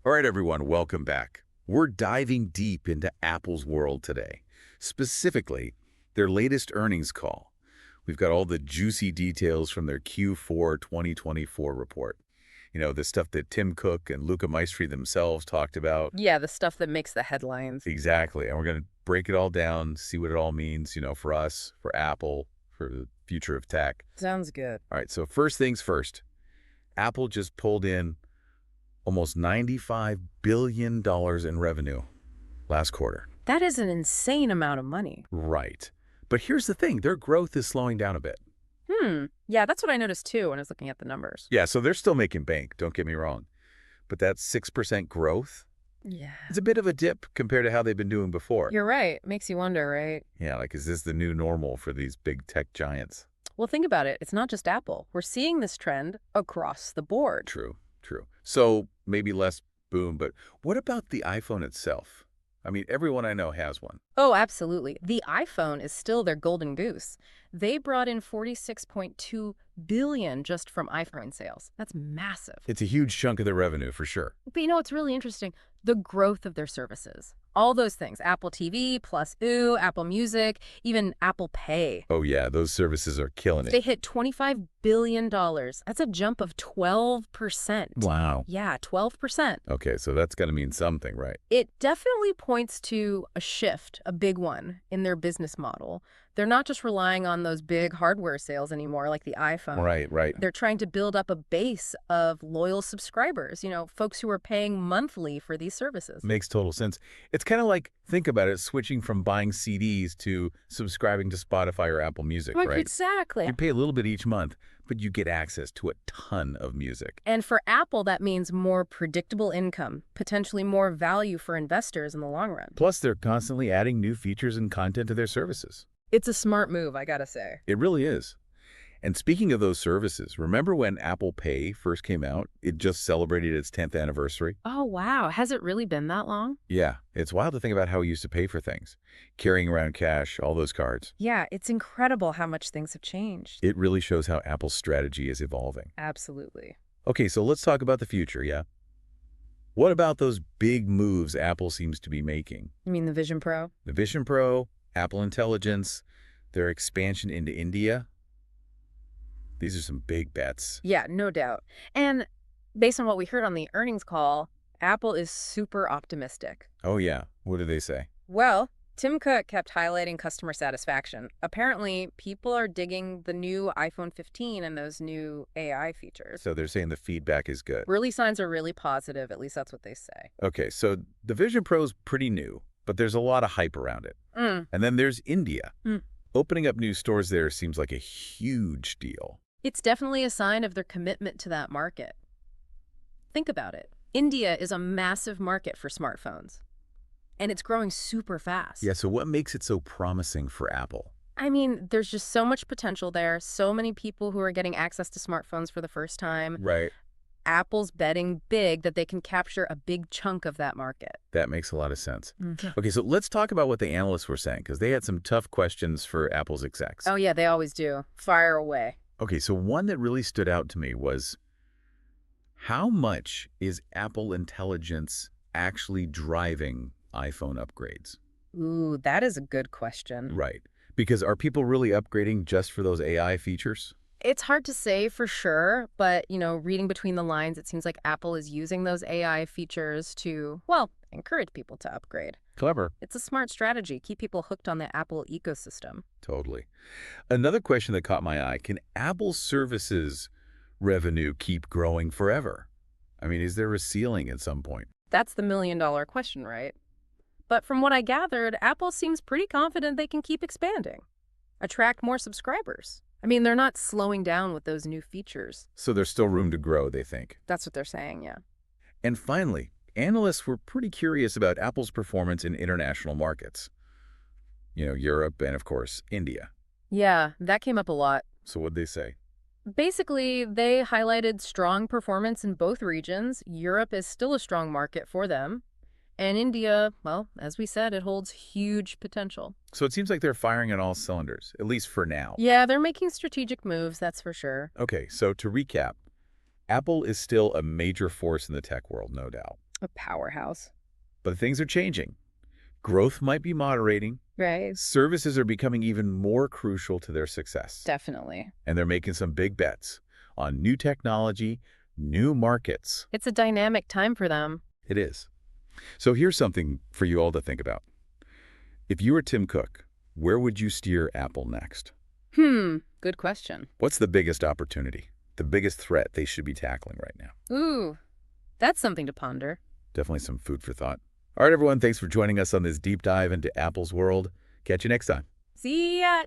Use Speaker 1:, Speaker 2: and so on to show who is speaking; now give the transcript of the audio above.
Speaker 1: All right, everyone, welcome back. We're diving deep into Apple's world today, specifically their latest earnings call. We've got all the juicy details from their Q4 2024 report. The stuff that Tim Cook and Luca Maestri themselves talked about.
Speaker 2: Yeah, the stuff that makes the headlines.
Speaker 1: Exactly. And we're going to break it all down, see what it all means, for us, for Apple, for the future of tech.
Speaker 2: Sounds good.
Speaker 1: All right, so first things first. Apple just pulled in almost $95 billion in revenue last quarter.
Speaker 2: That is an insane amount of money.
Speaker 1: Right. But here's the thing. Their growth is slowing down a bit.
Speaker 2: Yeah, that's what I noticed too when I was looking at the numbers.
Speaker 1: Yeah, so they're still making bank, don't get me wrong. But that 6% growth,
Speaker 2: Yeah.
Speaker 1: it's a bit of a dip compared to how they've been doing before.
Speaker 2: You're right. Makes you wonder, right?
Speaker 1: Yeah, is this the new normal for these big tech giants?
Speaker 2: Well, think about it. It's not just Apple. We're seeing this trend across the board.
Speaker 1: True, true. So maybe less boom, but what about the iPhone itself? I mean, everyone I know has one.
Speaker 2: Oh, absolutely. The iPhone is still their golden goose. They brought in 46.2 billion just from iPhone sales. That's massive.
Speaker 1: It's a huge chunk of their revenue for sure.
Speaker 2: But it's really interesting. The growth of their services. All those things. Apple TV, plus Apple Music, even Apple Pay.
Speaker 1: Oh yeah, those services are killing
Speaker 2: They
Speaker 1: it.
Speaker 2: hit $25 billion. That's a jump of 12%.
Speaker 1: Wow.
Speaker 2: Yeah, 12%.
Speaker 1: Okay, so that's got to mean something, right?
Speaker 2: It definitely points to a shift, a big one, in their business model. They're not just relying on those big hardware sales anymore, like the iPhone.
Speaker 1: Right, right.
Speaker 2: They're trying to build up a base of loyal subscribers, folks who are paying monthly for these services.
Speaker 1: Makes total sense. It's kind of like, think about it, switching from buying CDs to subscribing to Spotify or Apple Music, right?
Speaker 2: Exactly.
Speaker 1: You pay a little bit each month, but you get access to a ton of music.
Speaker 2: And for Apple, that means more predictable income, potentially more value for investors in the long run.
Speaker 1: Plus, they're constantly adding new features and content to their services.
Speaker 2: It's a smart move, I gotta say.
Speaker 1: It really is. And speaking of those services, remember when Apple Pay first came out? It just celebrated its 10th anniversary.
Speaker 2: Oh, wow. Has it really been that long?
Speaker 1: Yeah, it's wild to think about how we used to pay for things. Carrying around cash, all those cards.
Speaker 2: Yeah, it's incredible how much things have changed.
Speaker 1: It really shows how Apple's strategy is evolving.
Speaker 2: Absolutely.
Speaker 1: Okay, so let's talk about the future, yeah? What about those big moves Apple seems to be making?
Speaker 2: You mean the Vision Pro?
Speaker 1: The Vision Pro, Apple Intelligence, their expansion into India. These are some big bets.
Speaker 2: Yeah, no doubt. And based on what we heard on the earnings call, Apple is super optimistic.
Speaker 1: Oh yeah, what do they say?
Speaker 2: Well, Tim Cook kept highlighting customer satisfaction. Apparently, people are digging the new iPhone 15 and those new AI features.
Speaker 1: So they're saying the feedback is good.
Speaker 2: Early signs are really positive, at least that's what they say.
Speaker 1: Okay, so the Vision Pro is pretty new, but there's a lot of hype around it. And then there's India. Opening up new stores there seems like a huge deal.
Speaker 2: It's definitely a sign of their commitment to that market. Think about it. India is a massive market for smartphones, and it's growing super fast.
Speaker 1: Yeah, so what makes it so promising for Apple?
Speaker 2: I mean, there's just so much potential there, so many people who are getting access to smartphones for the first time.
Speaker 1: Right.
Speaker 2: Apple's betting big that they can capture a big chunk of that market.
Speaker 1: That makes a lot of sense. Okay, so let's talk about what the analysts were saying, because they had some tough questions for Apple's execs.
Speaker 2: Oh, yeah, they always do. Fire away.
Speaker 1: Okay, so one that really stood out to me was, how much is Apple Intelligence actually driving iPhone upgrades?
Speaker 2: Ooh, that is a good question.
Speaker 1: Right. Because are people really upgrading just for those AI features?
Speaker 2: It's hard to say for sure, but, reading between the lines, it seems like Apple is using those AI features to, encourage people to upgrade.
Speaker 1: Clever.
Speaker 2: It's a smart strategy. Keep people hooked on the Apple ecosystem.
Speaker 1: Totally. Another question that caught my eye, can Apple services revenue keep growing forever? I mean, is there a ceiling at some point?
Speaker 2: That's the million-dollar question, right? But from what I gathered, Apple seems pretty confident they can keep expanding, attract more subscribers. I mean, they're not slowing down with those new features.
Speaker 1: So there's still room to grow, they think.
Speaker 2: That's what they're saying, yeah.
Speaker 1: And finally, analysts were pretty curious about Apple's performance in international markets. Europe and, of course, India.
Speaker 2: Yeah, that came up a lot.
Speaker 1: So what'd they say?
Speaker 2: Basically, they highlighted strong performance in both regions. Europe is still a strong market for them. And India, well, as we said, it holds huge potential.
Speaker 1: So it seems like they're firing on all cylinders, at least for now.
Speaker 2: Yeah, they're making strategic moves, that's for sure.
Speaker 1: Okay, so to recap, Apple is still a major force in the tech world, no doubt.
Speaker 2: A powerhouse.
Speaker 1: But things are changing. Growth might be moderating.
Speaker 2: Right.
Speaker 1: Services are becoming even more crucial to their success.
Speaker 2: Definitely.
Speaker 1: And they're making some big bets on new technology, new markets.
Speaker 2: It's a dynamic time for them.
Speaker 1: It is. So here's something for you all to think about. If you were Tim Cook, where would you steer Apple next?
Speaker 2: Good question.
Speaker 1: What's the biggest opportunity, the biggest threat they should be tackling right now?
Speaker 2: Ooh, that's something to ponder.
Speaker 1: Definitely some food for thought. All right, everyone, thanks for joining us on this deep dive into Apple's world. Catch you next time.
Speaker 2: See ya!